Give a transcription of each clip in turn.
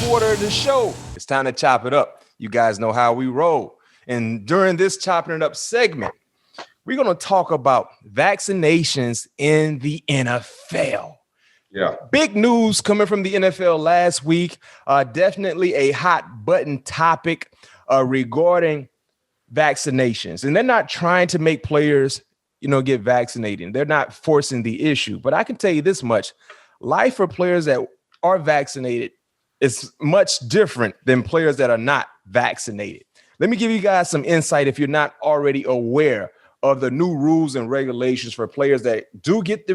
quarter of the show. It's time to chop it up. You guys know how we roll. And during this chopping it up segment, we're going to talk about vaccinations in the NFL. Yeah. Big news coming from the NFL last week. Definitely a hot button topic regarding vaccinations. And they're not trying to make players, get vaccinated. They're not forcing the issue. But I can tell you this much. Life for players that are vaccinated is much different than players that are not vaccinated. Let me give you guys some insight if you're not already aware of the new rules and regulations for players that do get the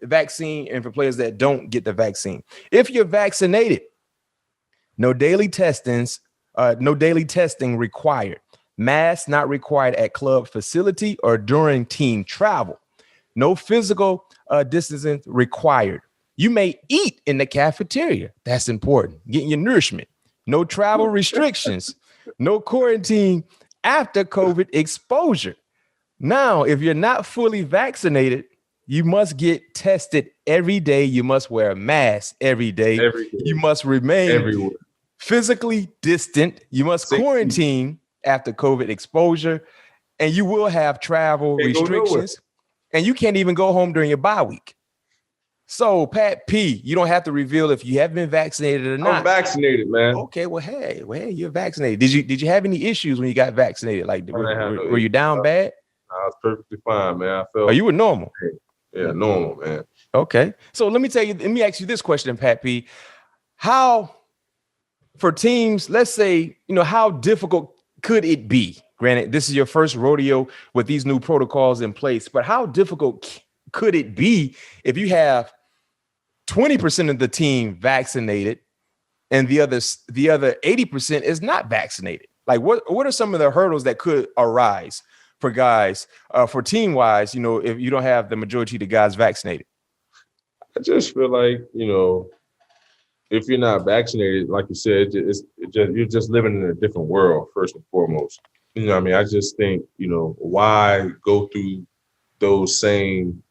vaccine and for players that don't get the vaccine. If you're vaccinated, no daily testing required. Masks not required at club facility or during team travel. No physical distancing required. You may eat in the cafeteria. That's important. Getting your nourishment. No travel restrictions. No quarantine after COVID exposure. Now, if you're not fully vaccinated, you must get tested every day. You must wear a mask every day. You must remain physically distant. You must quarantine after COVID exposure. And you will have travel restrictions. And you can't even go home during your bye week. So, Pat P, you don't have to reveal if you have been vaccinated or not. I'm vaccinated, man. Okay, well, hey, you're vaccinated. Did you have any issues when you got vaccinated? Like, were you down bad? I was perfectly fine, man. I felt. Oh, you were normal. Yeah, normal, man. Okay, so let me ask you this question, Pat P. How, for teams, let's say, how difficult could it be? Granted, this is your first rodeo with these new protocols in place, but how difficult could it be if you have 20% of the team vaccinated and the other 80% is not vaccinated? Like, what are some of the hurdles that could arise for guys, for team wise, if you don't have the majority of the guys vaccinated? I just feel like, if you're not vaccinated, like you said, you're just living in a different world, first and foremost. I just think, why go through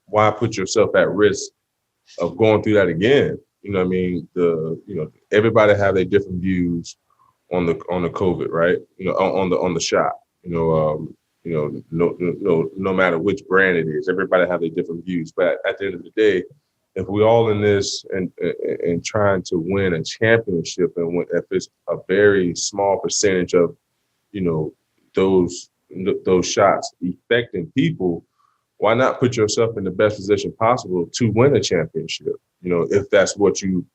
why put yourself at risk of going through that again? Everybody have their different views on the COVID, right? On the shot, no matter which brand it is, everybody have their different views. But at the end of the day, if we're all in this and trying to win a championship, and if it's a very small percentage of, those shots affecting people, why not put yourself in the best position possible to win a championship? If that's what you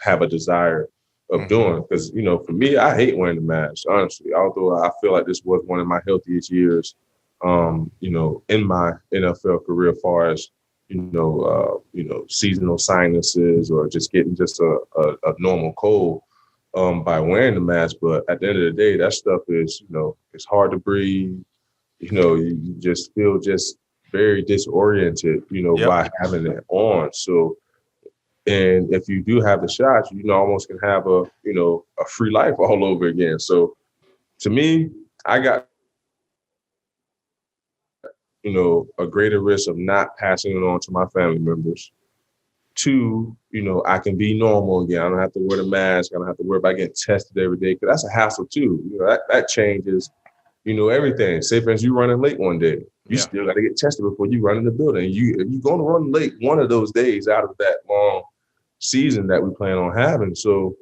have a desire of doing. Because, for me, I hate wearing the mask, honestly, although I feel like this was one of my healthiest years, in my NFL career, as far as, seasonal sinuses or just getting a normal cold by wearing the mask. But at the end of the day, that stuff is, it's hard to breathe. You just feel very disoriented, by having it on. So, and if you do have the shots, almost can have a free life all over again. So to me, I got, a greater risk of not passing it on to my family members. Two, I can be normal again. I don't have to wear the mask. I don't have to worry about getting tested every day, because that's a hassle too. That changes, everything. Say for instance, you running late one day. You still got to get tested before you run in the building. If you're going to run late one of those days out of that long season that we plan on having. So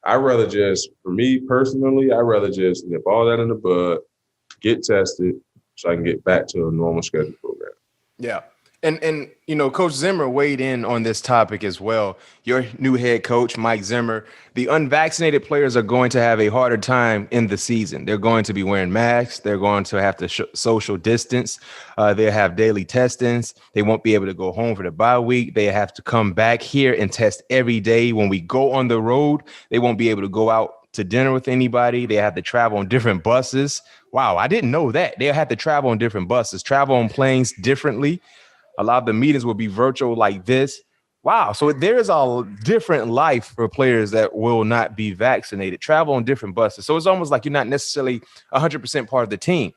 for me personally, I'd rather just nip all that in the bud, get tested so I can get back to a normal schedule program. Yeah. And Coach Zimmer weighed in on this topic as well. Your new head coach, Mike Zimmer, the unvaccinated players are going to have a harder time in the season. They're going to be wearing masks. They're going to have to social distance. They'll have daily testings. They won't be able to go home for the bye week. They have to come back here and test every day. When we go on the road, they won't be able to go out to dinner with anybody. They have to travel on different buses. Wow, I didn't know that. They'll have to travel on different buses, travel on planes differently. A lot of the meetings will be virtual like this. Wow. So there's a different life for players that will not be vaccinated, travel on different buses. So it's almost like you're not necessarily 100% part of the team.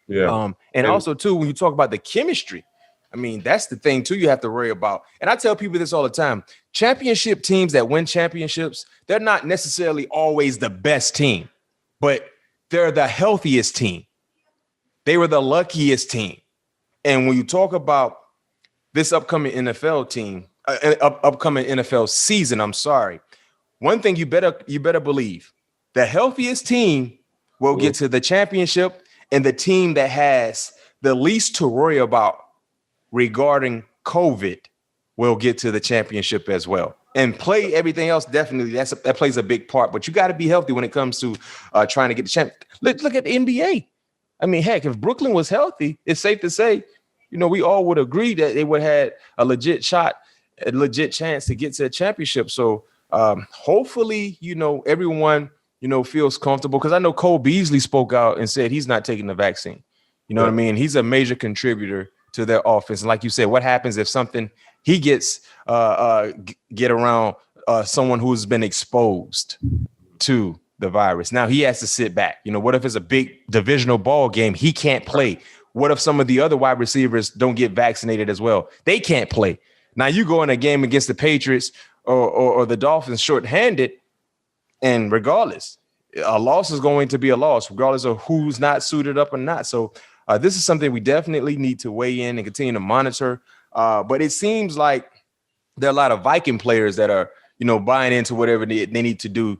Yeah. And also, too, when you talk about the chemistry I mean, that's the thing too you have to worry about. And I tell people this all the time. Championship teams that win championships, they're not necessarily always the best team, but they're the healthiest team. They were the luckiest team. And when you talk about this upcoming NFL team, upcoming NFL season, I'm sorry. One thing you better believe, the healthiest team will get to the championship, and the team that has the least to worry about regarding COVID will get to the championship as well. And play everything else, definitely, that plays a big part. But you got to be healthy when it comes to trying to get the champ. Look at the NBA. I mean, heck, if Brooklyn was healthy, it's safe to say, we all would agree that they would have had a legit shot, a legit chance to get to a championship. So hopefully, everyone, feels comfortable, because I know Cole Beasley spoke out and said he's not taking the vaccine. You know what I mean? He's a major contributor to their offense. And like you said, what happens if something he gets get around someone who's been exposed to the virus? Now he has to sit back. What if it's a big divisional ball game? He can't play. What if some of the other wide receivers don't get vaccinated as well? They can't play. Now you go in a game against the Patriots or the Dolphins shorthanded, and regardless, a loss is going to be a loss, regardless of who's not suited up or not. So this is something we definitely need to weigh in and continue to monitor. But it seems like there are a lot of Viking players that are, buying into whatever they need to do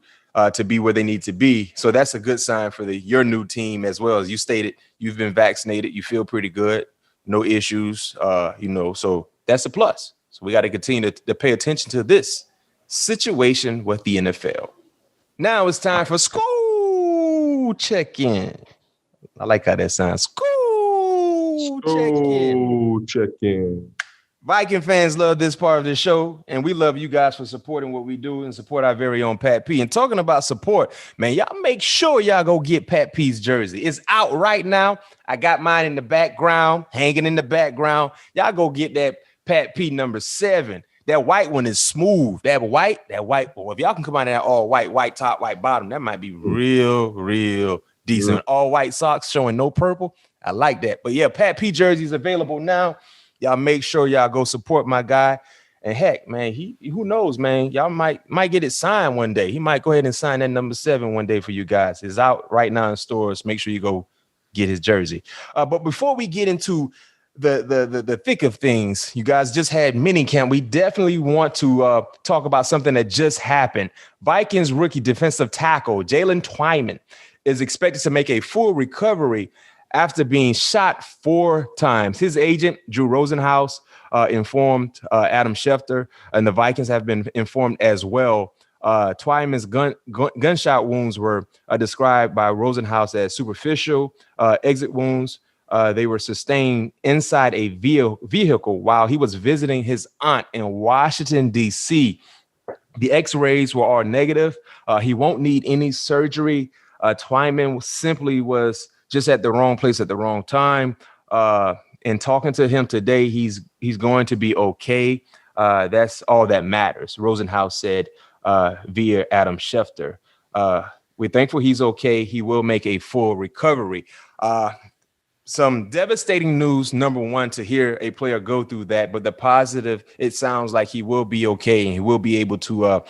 to be where they need to be. So that's a good sign for your new team as well. As you stated, you've been vaccinated. You feel pretty good. No issues, so that's a plus. So we got to continue to pay attention to this situation with the NFL. Now it's time for SKOL Check-In. I like how that sounds. SKOL Check-In. Check-In. Viking fans love this part of the show, and we love you guys for supporting what we do and support our very own Pat P. And talking about support, man, y'all make sure y'all go get Pat P's jersey. It's out right now. I got mine in the background, hanging in the background. Y'all go get that Pat P number 7. That white one is smooth. That white, boy. If y'all can come out of that all white top, white bottom, that might be real decent. Yeah. All white socks showing no purple. I like that. But yeah, Pat P jersey is available now. Y'all make sure y'all go support my guy. And heck, man, who knows, man? Y'all might get it signed one day. He might go ahead and sign that number 7 one day for you guys. It's out right now in stores. Make sure you go get his jersey. But before we get into the thick of things, you guys just had minicamp. We definitely want to talk about something that just happened. Vikings rookie defensive tackle Jalen Twyman is expected to make a full recovery after being shot 4 times. His agent, Drew Rosenhaus, informed Adam Schefter, and the Vikings have been informed as well. Twyman's gunshot wounds were described by Rosenhaus as superficial exit wounds. They were sustained inside a vehicle while he was visiting his aunt in Washington, D.C. The x-rays were all negative. He won't need any surgery. Twyman simply was just at the wrong place at the wrong time. And talking to him today, he's going to be okay. That's all that matters, Rosenhaus said via Adam Schefter. We're thankful he's okay. He will make a full recovery. Some devastating news, number one, to hear a player go through that. But the positive, it sounds like he will be okay and he will be able to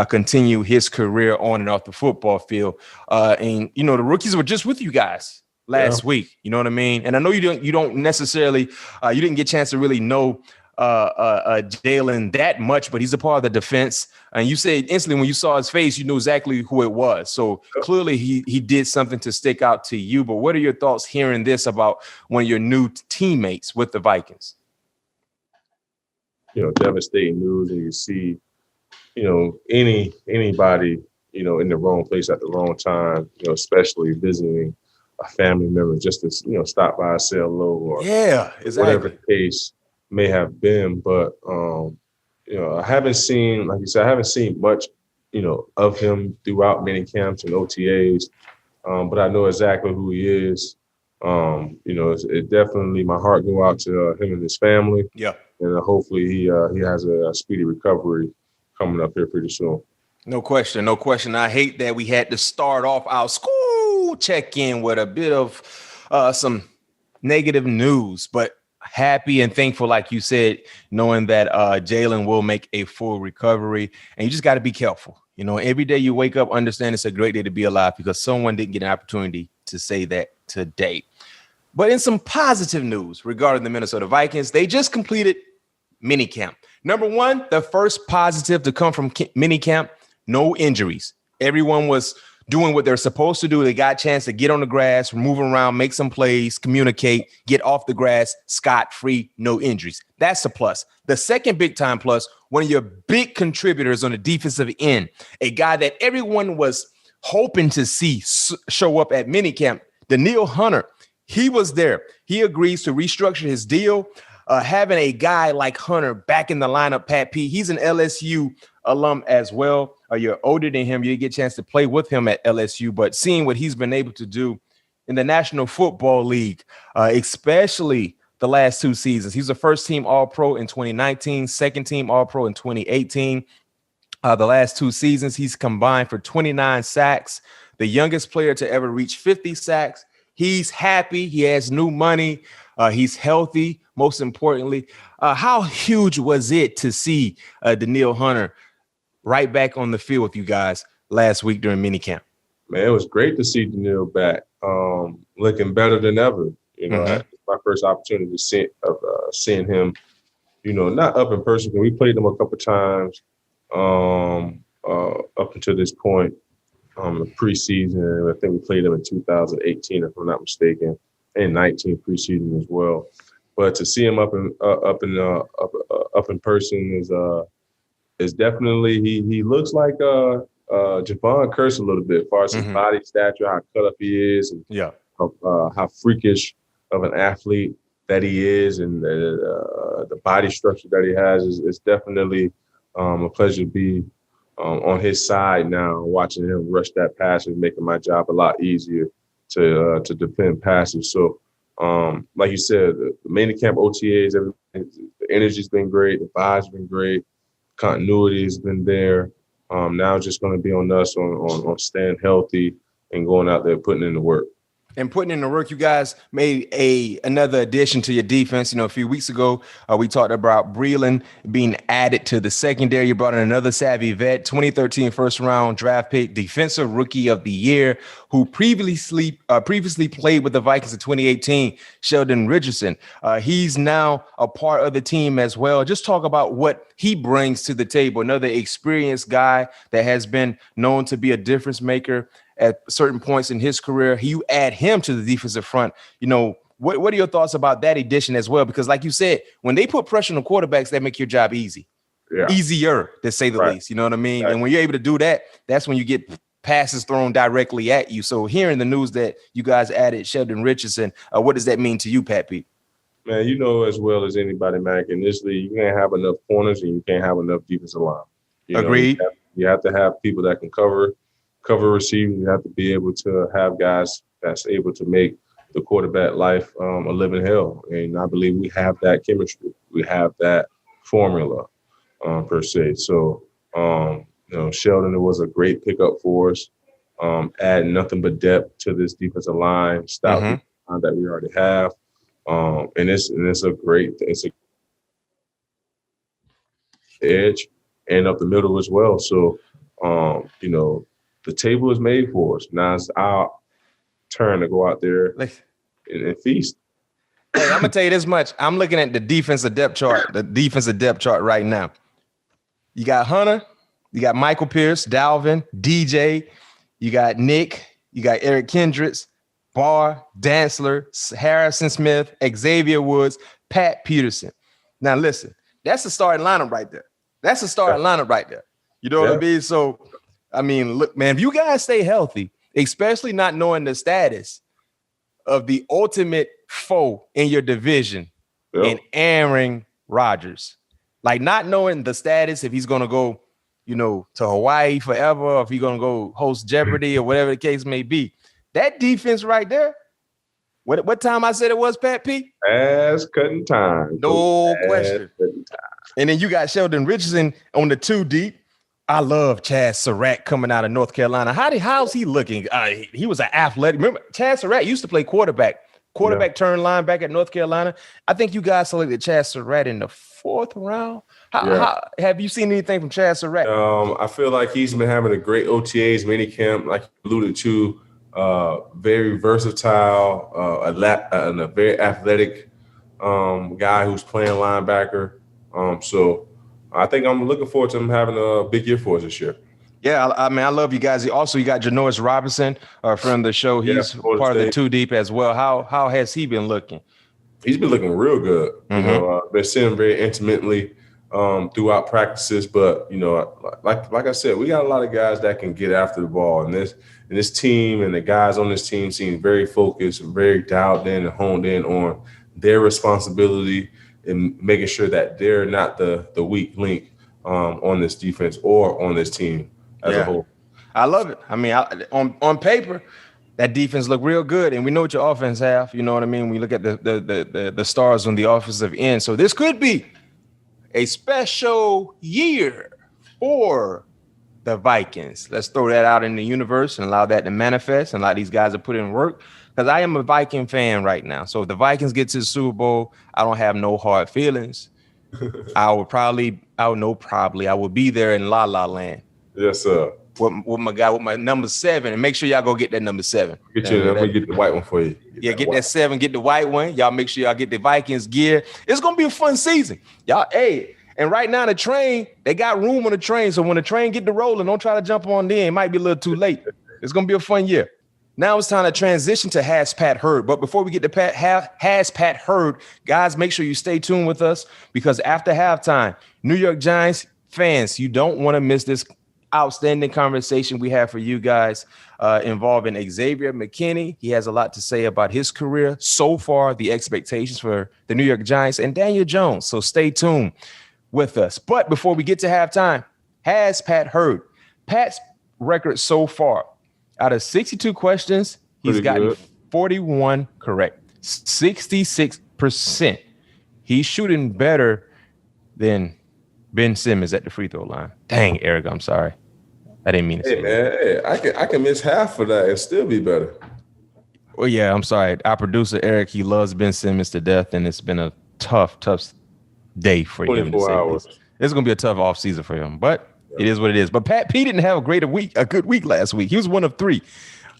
continue his career on and off the football field. And, the rookies were just with you guys last week. You know what I mean? And I know you don't necessarily, you didn't get a chance to really know Jalen that much, but he's a part of the defense. And you said instantly when you saw his face, you knew exactly who it was. So clearly he did something to stick out to you. But what are your thoughts hearing this about one of your new teammates with the Vikings? Devastating news. And you see, anybody, in the wrong place at the wrong time, especially visiting a family member just to, stop by, say hello, or whatever the case may have been. But I haven't seen, like you said, I haven't seen much of him throughout many camps and OTAs, but I know exactly who he is. It definitely, my heart go out to him and his family. Yeah, and hopefully he has a speedy recovery coming up here pretty soon. No question. I hate that we had to start off our SKOL Check-In with a bit of some negative news, but happy and thankful, like you said, knowing that Jalen will make a full recovery. And you just got to be careful. You know, every day you wake up, understand it's a great day to be alive because someone didn't get an opportunity to say that today. But in some positive news regarding the Minnesota Vikings, they just completed minicamp. Number one, the first positive to come from minicamp, no injuries. Everyone was doing what they're supposed to do. They got a chance to get on the grass, move around, make some plays, communicate, get off the grass, scot-free, no injuries. That's a plus. The second big time plus, one of your big contributors on the defensive end, a guy that everyone was hoping to see show up at minicamp, Danielle Hunter. He was there. He agrees to restructure his deal. Having a guy like Hunter back in the lineup, Pat P, he's an LSU alum as well. You're older than him. You get a chance to play with him at LSU, but seeing what he's been able to do in the National Football League, especially the last 2 seasons. He's a first-team All-Pro in 2019, second-team All-Pro in 2018. The last 2 seasons, he's combined for 29 sacks, the youngest player to ever reach 50 sacks. He's happy. He has new money. He's healthy, most importantly. How huge was it to see Danielle Hunter right back on the field with you guys last week during minicamp? Man, it was great to see Danielle back, looking better than ever. You know, it's my first opportunity to seeing him, you know, not up in person. We played him a couple times up until this point. The preseason, I think we played him in 2018, if I'm not mistaken, and 19 preseason as well. But to see him up in person is definitely he looks like Javon Curse a little bit, as far as his body stature, how cut up he is, and how freakish of an athlete that he is, and the body structure that he has is definitely a pleasure to be on his side now, watching him rush that pass and making my job a lot easier to defend passes. So, like you said, the minicamp OTAs, the energy's been great, the vibe's been great, continuity has been there. Now it's just going to be on us on staying healthy and going out there putting in the work. And putting in the work, you guys made another addition to your defense. You know, a few weeks ago, we talked about Breland being added to the secondary. You brought in another savvy vet, 2013 first-round draft pick, defensive rookie of the year, who previously played with the Vikings in 2018, Sheldon Richardson. He's now a part of the team as well. Just talk about what he brings to the table. Another experienced guy that has been known to be a difference maker at certain points in his career. You add him to the defensive front. You know, what are your thoughts about that addition as well? Because like you said, when they put pressure on the quarterbacks, that make your job easy. Yeah. Easier, to say the least. You know what I mean? Right. And when you're able to do that, that's when you get passes thrown directly at you. So hearing the news that you guys added Sheldon Richardson, what does that mean to you, Pat Pete? Man, you know as well as anybody, Mac, in this league, you can't have enough corners and you can't have enough defensive line. Agreed. You have to have people that can cover receiving. You have to be able to have guys that's able to make the quarterback life a living hell. And I believe we have that chemistry. We have that formula per se. So, you know, Sheldon, it was a great pickup for us. Add nothing but depth to this defensive line, style that we already have. And it's a great, it's a edge and up the middle as well. So, you know, the table is made for us. Now it's our turn to go out there and feast. Hey, I'm gonna tell you this much. I'm looking at the defensive depth chart right now. You got Hunter, you got Michael Pierce, Dalvin, DJ, you got Nick, you got Eric Kendricks, Barr, Dantzler, Harrison Smith, Xavier Woods, Pat Peterson. Now listen, that's the starting lineup right there. You know what I mean? So, I mean, look, man, if you guys stay healthy, especially not knowing the status of the ultimate foe in your division in Aaron Rodgers, like not knowing the status, if he's going to go, you know, to Hawaii forever, or if he's going to go host Jeopardy or whatever the case may be, that defense right there, what time I said it was, Pat P? Ass cutting time. No question. And then you got Sheldon Richardson on the 2 deep. I love Chaz Surratt coming out of North Carolina. How's he looking? He was an athletic. Remember, Chaz Surratt used to play quarterback quarterback turned linebacker at North Carolina. I think you guys selected Chad Surratt in the 4th round. How have you seen anything from Chad Surratt? I feel like he's been having a great OTAs minicamp, like you alluded to. Very versatile, and a very athletic guy who's playing linebacker. So I think I'm looking forward to him having a big year for us this year. Yeah, I mean, I love you guys. Also, you got Janoris Robinson, our friend of the show. He's part of the Two Deep as well. How has he been looking? He's been looking real good. Mm-hmm. Been seeing him very intimately throughout practices. But like I said, we got a lot of guys that can get after the ball, and this team and the guys on this team seem very focused, very dialed in and honed in on their responsibility in making sure that they're not the weak link on this defense or on this team as a whole. I love it. I mean, on paper, that defense look real good, and we know what your offense have. You know what I mean? When you look at the stars on the offensive end, so this could be a special year for the Vikings. Let's throw that out in the universe and allow that to manifest and allow these guys to put in work. Because I am a Viking fan right now. So if the Vikings get to the Super Bowl, I don't have no hard feelings. I would be there in La La Land. Yes, sir. With my number 7, and make sure y'all go get that number 7. I'm gonna get the white one for you. Get that 7, get the white one. Y'all make sure y'all get the Vikings gear. It's gonna be a fun season. Y'all, and right now the train, they got room on the train. So when the train get to rolling, don't try to jump on there. It might be a little too late. It's gonna be a fun year. Now it's time to transition to Has Pat Heard. But before we get to Has Pat Heard, guys, make sure you stay tuned with us, because after halftime, New York Giants fans, you don't want to miss this outstanding conversation we have for you guys involving Xavier McKinney. He has a lot to say about his career so far, the expectations for the New York Giants, and Daniel Jones. So stay tuned with us. But before we get to halftime, Has Pat Heard? Pat's record so far, out of 62 questions, he's gotten 41 correct, 66%. He's shooting better than Ben Simmons at the free throw line. Dang, Eric, I'm sorry. I didn't mean to say that. I can miss half of that and still be better. Well, yeah, I'm sorry. Our producer, Eric, he loves Ben Simmons to death, and it's been a tough day for him. 24 hours. It's going to be a tough offseason for him, but it is what it is. But Pat P didn't have a good week last week. He was 1 of 3.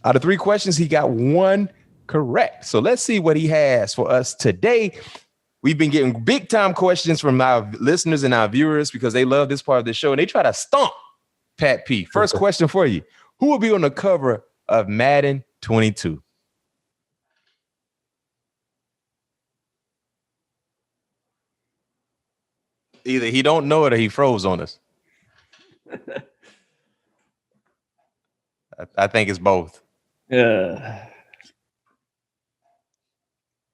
Out of 3 questions, he got 1 correct. So let's see what he has for us today. We've been getting big time questions from our listeners and our viewers because they love this part of the show, and they try to stomp Pat P. First question for you. Who will be on the cover of Madden 22? Either he don't know it or he froze on us. I think it's both. Yeah.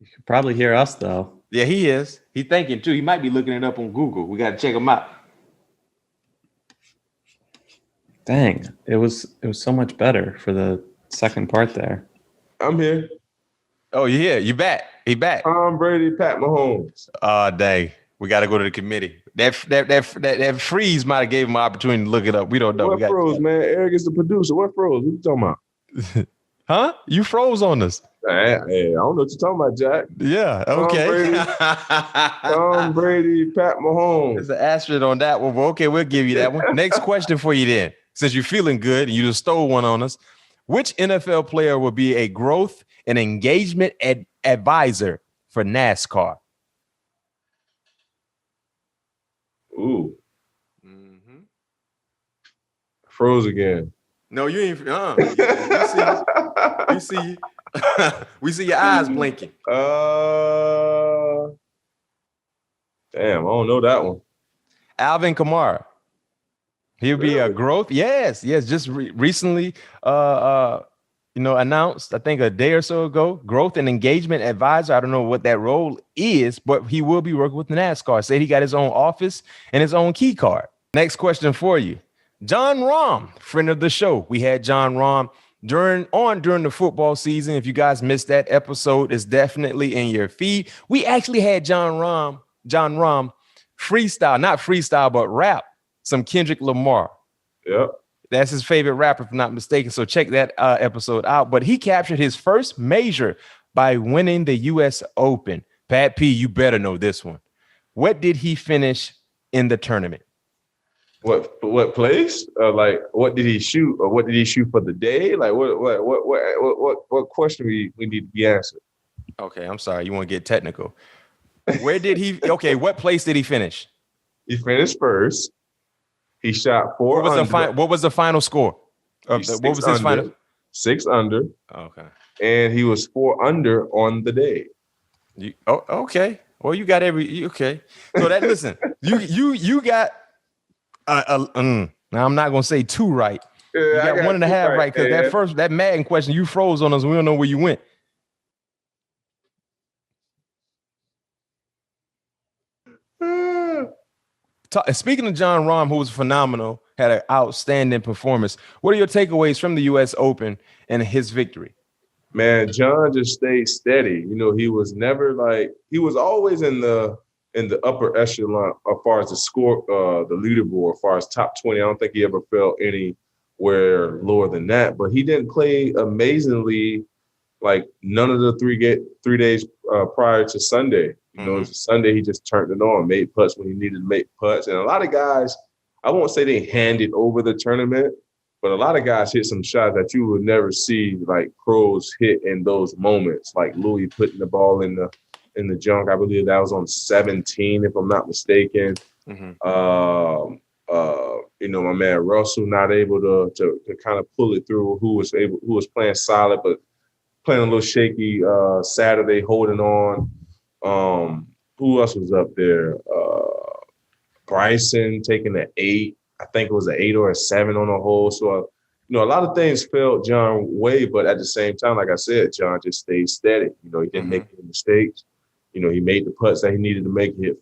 You could probably hear us though. Yeah, he is. He's thinking too. He might be looking it up on Google. We got to check him out. Dang, it was so much better for the second part there. I'm here. Oh, you here? You back? He back. Tom Brady, Pat Mahomes. Dang. We got to go to the committee. That freeze might have gave him an opportunity to look it up. We don't know. What froze, man? Eric is the producer. What froze? What you talking about? Huh? You froze on us. Hey, I don't know what you're talking about, Jack. Yeah. Okay. Tom Brady, Pat Mahomes. There's an asterisk on that one. But okay, we'll give you that one. Next question for you then. Since you're feeling good and you just stole one on us, which NFL player will be a growth and engagement advisor for NASCAR? Ooh. Mm-hmm. Froze again. No, you ain't. We see. We see your eyes blinking. Damn, I don't know that one. Alvin Kamara. He'll be a growth. Yes. Just recently, announced. I think a day or so ago. Growth and engagement advisor. I don't know what that role is, but he will be working with NASCAR. Said he got his own office and his own key card. Next question for you. John Rahm, friend of the show. We had John Rahm during the football season. If you guys missed that episode, it's definitely in your feed. We actually had John Rahm freestyle, not freestyle, but rap some Kendrick Lamar. Yep. That's his favorite rapper, if I'm not mistaken. So check that episode out. But he captured his first major by winning the U.S. Open. Pat P, you better know this one. What did he finish in the tournament? What place? Like what did he shoot, or what did he shoot for the day? Like what question we need to be answered? Okay, I'm sorry. You want to get technical. Where did he? Okay, what place did he finish? He finished first. He shot four. What was the final score? What was his final? 6 under. Okay. And he was 4 under on the day. Okay. Well, you got okay. So that listen, you got now I'm not gonna say 2 right. Yeah, you got 1.5 right because that Madden question you froze on us. We don't know where you went. Speaking of Jon Rahm, who was phenomenal, had an outstanding performance. What are your takeaways from the U.S. Open and his victory? Man, John just stayed steady. You know, he was always in the upper echelon as far as the score, the leaderboard, as far as top 20. I don't think he ever fell anywhere lower than that. But he didn't play amazingly, like none of the 3 days prior to Sunday. You know, it was Sunday, he just turned it on, made putts when he needed to make putts. And a lot of guys, I won't say they handed over the tournament, but a lot of guys hit some shots that you would never see like pros hit in those moments. Like Louis putting the ball in the junk. I believe that was on 17, if I'm not mistaken. You know, my man Russell not able to kind of pull it through. Who was playing solid, but playing a little shaky Saturday, holding on. Who else was up there? Bryson taking an 8. I think it was an 8 or a 7 on the hole. So, you know, a lot of things felt John way, but at the same time, like I said, John just stayed steady. You know, he didn't make any mistakes. You know, he made the putts that he needed to make. He hit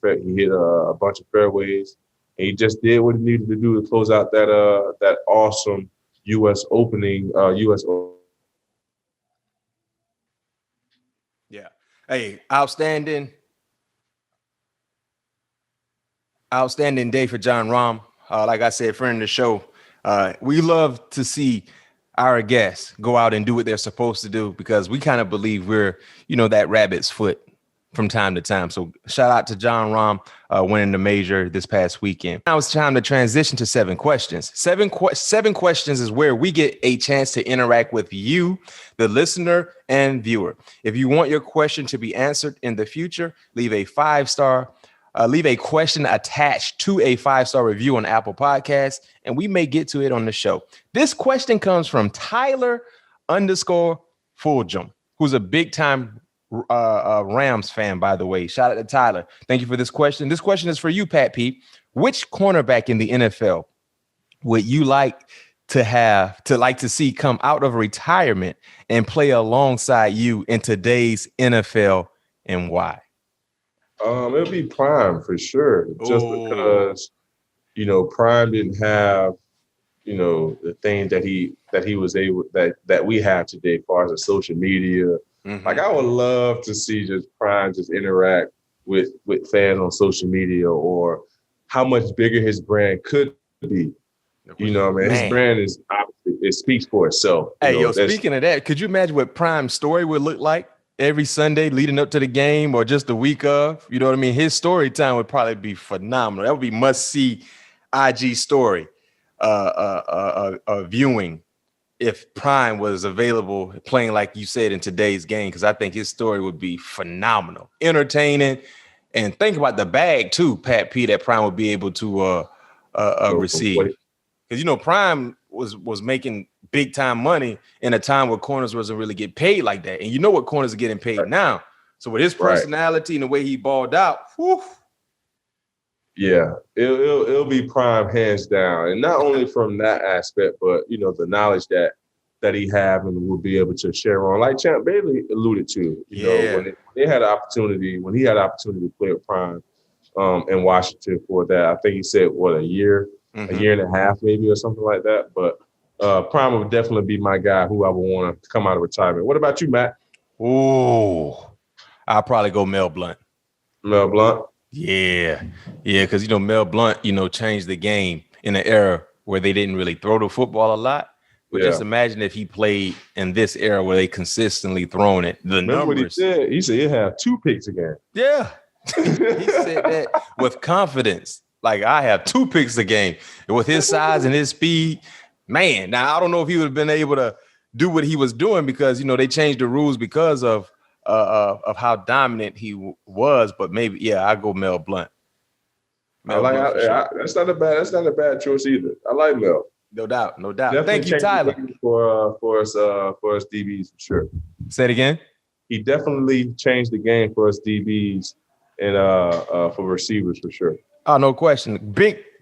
a bunch of fairways, and he just did what he needed to do to close out that awesome U.S. opening. Yeah. Hey, outstanding day for Jon Rahm. Like I said, friend of the show. We love to see our guests go out and do what they're supposed to do because we kind of believe we're, you know, that rabbit's foot from time to time. So shout out to Jon Rahm winning the major this past weekend. Now it's time to transition to 7 questions. 7 questions is where we get a chance to interact with you, the listener and viewer. If you want your question to be answered in the future, leave a question attached to a 5-star review on Apple Podcasts, and we may get to it on the show. This question comes from Tyler_Fulgham, who's a big-time Rams fan, by the way. Shout out to Tyler. Thank you for this question. This question is for you, Pat P. Which cornerback in the NFL would you like to see come out of retirement and play alongside you in today's NFL, and why? It'll be Prime for sure. Just because, you know, Prime didn't have, you know, the things that he was able that we have today as far as the social media. Like I would love to see just Prime just interact with fans on social media, or how much bigger his brand could be. You know what I mean? His brand is obviously, it speaks for itself. Hey, speaking of that, could you imagine what Prime's story would look like every Sunday leading up to the game or just the week of? You know what I mean? His story time would probably be phenomenal. That would be must-see IG story viewing if Prime was available playing, like you said, in today's game, because I think his story would be phenomenal, entertaining, and think about the bag too, Pat P, that Prime would be able to receive. Because, you know, Prime was making big time money in a time where corners wasn't really get paid like that. And you know what corners are getting paid now. So with his personality and the way he balled out, whew. Yeah, it'll be Prime hands down. And not only from that aspect, but, you know, the knowledge that he have and will be able to share on, like Champ Bailey alluded to, you know, when he had an opportunity to play with Prime in Washington for that. I think he said, a year and a half maybe, or something like that. But Prime would definitely be my guy who I would want to come out of retirement. What about you, Matt? Oh, I'll probably go Mel Blount. Mel Blount? Yeah, because, you know, Mel Blount, you know, changed the game in an era where they didn't really throw the football a lot, But just imagine if he played in this era where they consistently throwing it. The Remember numbers. what he said? He said he'll have 2 picks again. Yeah. He said that with confidence. Like, I have 2 picks a game. And with his size and his speed, man. Now, I don't know if he would have been able to do what he was doing because, they changed the rules because of how dominant he was. But maybe, I go Mel Blount. That's not a bad choice either. I like Mel. No doubt. Definitely. Thank you, Tyler. For us DBs for sure. Say it again. He definitely changed the game for us DBs and for receivers for sure. Oh, no question.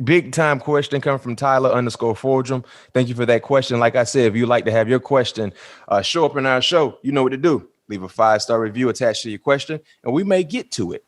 Big time question coming from Tyler_Fordrum. Thank you for that question. Like I said, if you'd like to have your question show up in our show, you know what to do. Leave a 5-star review attached to your question, and we may get to it